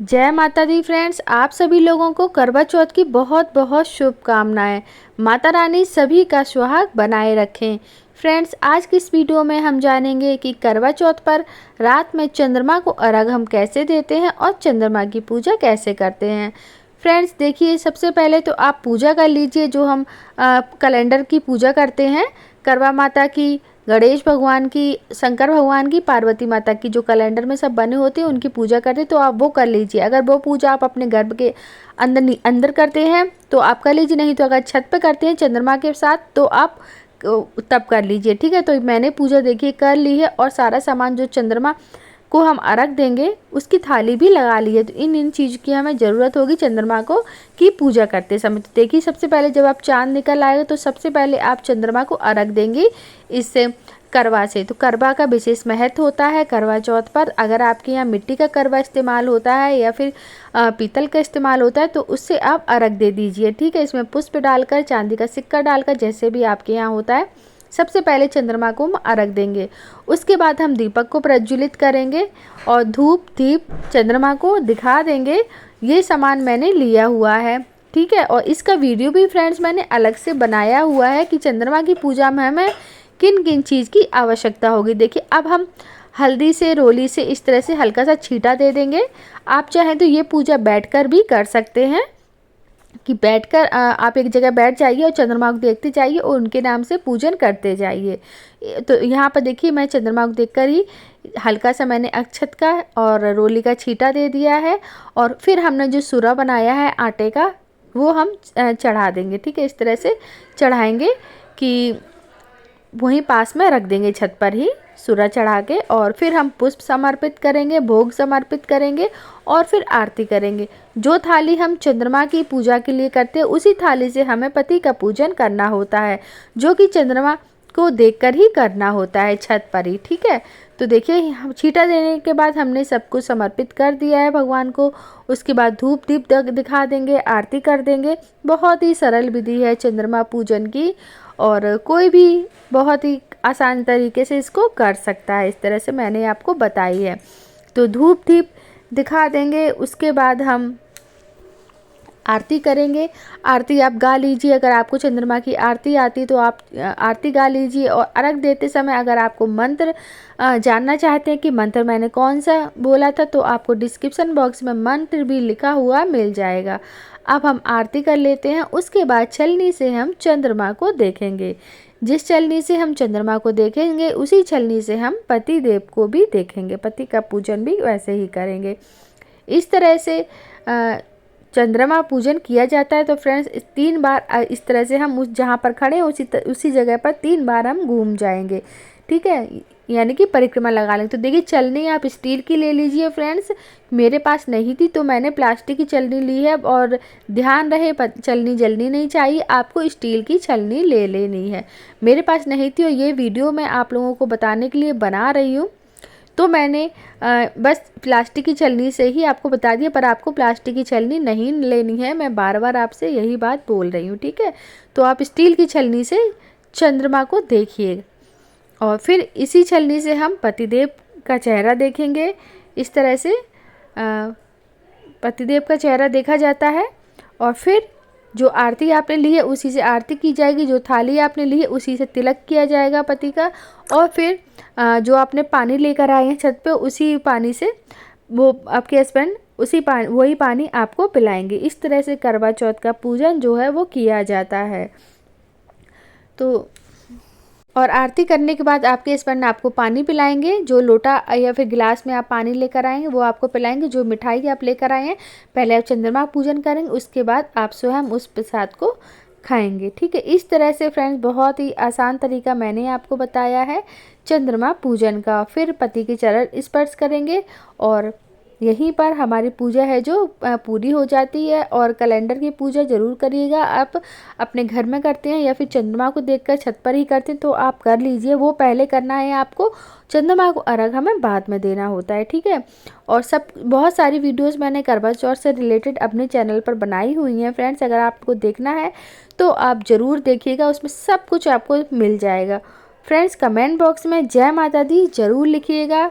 जय माता दी फ्रेंड्स, आप सभी लोगों को करवा चौथ की बहुत बहुत शुभकामनाएं। माता रानी सभी का सुहाग बनाए रखें। फ्रेंड्स, आज की इस वीडियो में हम जानेंगे कि करवा चौथ पर रात में चंद्रमा को अर्घ हम कैसे देते हैं और चंद्रमा की पूजा कैसे करते हैं। फ्रेंड्स देखिए, सबसे पहले तो आप पूजा कर लीजिए। जो हम कैलेंडर की पूजा करते हैं, करवा माता की, गणेश भगवान की, शंकर भगवान की, पार्वती माता की, जो कैलेंडर में सब बने होते हैं उनकी पूजा करते हैं, तो आप वो कर लीजिए। अगर वो पूजा आप अपने घर के अंदर करते हैं तो आप कर लीजिए, नहीं तो अगर छत पे करते हैं चंद्रमा के साथ तो आप तब कर लीजिए। ठीक है, तो मैंने पूजा देखिए कर ली है और सारा सामान जो चंद्रमा को हम अर्घ देंगे उसकी थाली भी लगा ली है। तो इन चीज़ की हमें ज़रूरत होगी चंद्रमा को की पूजा करते समय। तो देखिए, सबसे पहले जब आप चांद निकल आएगा तो सबसे पहले आप चंद्रमा को अर्घ देंगे इससे करवा से। तो करवा का विशेष महत्व होता है करवा चौथ पर। अगर आपके यहाँ मिट्टी का करवा इस्तेमाल होता है या फिर पीतल का इस्तेमाल होता है तो उससे आप अर्घ दे दीजिए। ठीक है, इसमें पुष्प डालकर, चांदी का सिक्का डालकर, जैसे भी आपके यहाँ होता है। सबसे पहले चंद्रमा को हम अर्घ देंगे, उसके बाद हम दीपक को प्रज्वलित करेंगे और धूप दीप चंद्रमा को दिखा देंगे। ये सामान मैंने लिया हुआ है। ठीक है, और इसका वीडियो भी फ्रेंड्स मैंने अलग से बनाया हुआ है कि चंद्रमा की पूजा में हमें किन किन चीज़ की आवश्यकता होगी। देखिए, अब हम हल्दी से, रोली से इस तरह से हल्का सा छींटा दे देंगे। आप चाहें तो ये पूजा बैठकर भी कर सकते हैं कि बैठकर आप एक जगह बैठ जाइए और चंद्रमा को देखते जाइए और उनके नाम से पूजन करते जाइए। तो यहाँ पर देखिए, मैं चंद्रमा को देखकर ही हल्का सा मैंने अक्षत का और रोली का छींटा दे दिया है और फिर हमने जो सूरा बनाया है आटे का वो हम चढ़ा देंगे। ठीक है, इस तरह से चढ़ाएंगे कि वहीं पास में रख देंगे छत पर ही सूरा चढ़ा के, और फिर हम पुष्प समर्पित करेंगे, भोग समर्पित करेंगे और फिर आरती करेंगे। जो थाली हम चंद्रमा की पूजा के लिए करते हैं उसी थाली से हमें पति का पूजन करना होता है, जो कि चंद्रमा को देखकर ही करना होता है छत पर ही। ठीक है, तो देखिए, छींटा देने के बाद हमने सब कुछ समर्पित कर दिया है भगवान को। उसके बाद धूप दीप दिखा देंगे, आरती कर देंगे। बहुत ही सरल विधि है चंद्रमा पूजन की और कोई भी बहुत ही आसान तरीके से इसको कर सकता है। इस तरह से मैंने आपको बताई है। तो धूप दीप दिखा देंगे, उसके बाद हम आरती करेंगे। आरती आप गा लीजिए, अगर आपको चंद्रमा की आरती आती तो आप आरती गा लीजिए। और अर्घ देते समय अगर आपको मंत्र जानना चाहते हैं कि मंत्र मैंने कौन सा बोला था तो आपको डिस्क्रिप्शन बॉक्स में मंत्र भी लिखा हुआ मिल जाएगा। अब हम आरती कर लेते हैं, उसके बाद छलनी से हम चंद्रमा को देखेंगे। जिस छलनी से हम चंद्रमा को देखेंगे उसी छलनी से हम पति देव को भी देखेंगे, पति का पूजन भी वैसे ही करेंगे। इस तरह से चंद्रमा पूजन किया जाता है। तो फ्रेंड्स, 3 बार इस तरह से हम उस जहाँ पर खड़े हैं उसी जगह पर 3 बार हम घूम जाएंगे। ठीक है, यानी कि परिक्रमा लगा लेंगे। तो देखिए, चलनी आप स्टील की ले लीजिए फ्रेंड्स। मेरे पास नहीं थी तो मैंने प्लास्टिक की चलनी ली है। और ध्यान रहे, चलनी जलनी नहीं चाहिए, आपको स्टील की छलनी ले लेनी है। मेरे पास नहीं थी और ये वीडियो मैं आप लोगों को बताने के लिए बना रही हूँ, तो मैंने बस प्लास्टिक की छलनी से ही आपको बता दिया। पर आपको प्लास्टिक की छलनी नहीं लेनी है, मैं बार बार आपसे यही बात बोल रही हूँ। ठीक है, तो आप स्टील की छलनी से चंद्रमा को देखिए और फिर इसी छलनी से हम पतिदेव का चेहरा देखेंगे। इस तरह से पतिदेव का चेहरा देखा जाता है और फिर जो आरती आपने ली है उसी से आरती की जाएगी, जो थाली आपने ली है उसी से तिलक किया जाएगा पति का। और फिर जो आपने पानी लेकर आए हैं छत पे उसी पानी से वो आपके हस्बैंड वही पानी आपको पिलाएंगे। इस तरह से करवा चौथ का पूजन जो है वो किया जाता है। तो और आरती करने के बाद आपके हस्बैंड आपको पानी पिलाएंगे। जो लोटा या फिर गिलास में आप पानी लेकर आएंगे वो आपको पिलाएंगे। जो मिठाई आप लेकर आए हैं, पहले आप चंद्रमा पूजन करेंगे, उसके बाद आप स्वयं उस प्रसाद को खाएंगे। ठीक है, इस तरह से फ्रेंड्स बहुत ही आसान तरीका मैंने आपको बताया है चंद्रमा पूजन का। फिर पति के चरण स्पर्श करेंगे और यहीं पर हमारी पूजा है जो पूरी हो जाती है। और कैलेंडर की पूजा ज़रूर करिएगा। आप अपने घर में करते हैं या फिर चंद्रमा को देखकर छत पर ही करते हैं तो आप कर लीजिए, वो पहले करना है आपको। चंद्रमा को अर्घ हमें बाद में देना होता है। ठीक है, और बहुत सारी वीडियोस मैंने करवा चौथ से रिलेटेड अपने चैनल पर बनाई हुई हैं फ्रेंड्स। अगर आपको देखना है तो आप ज़रूर देखिएगा, उसमें सब कुछ आपको मिल जाएगा। फ्रेंड्स, कमेंट बॉक्स में जय माता दी ज़रूर लिखिएगा।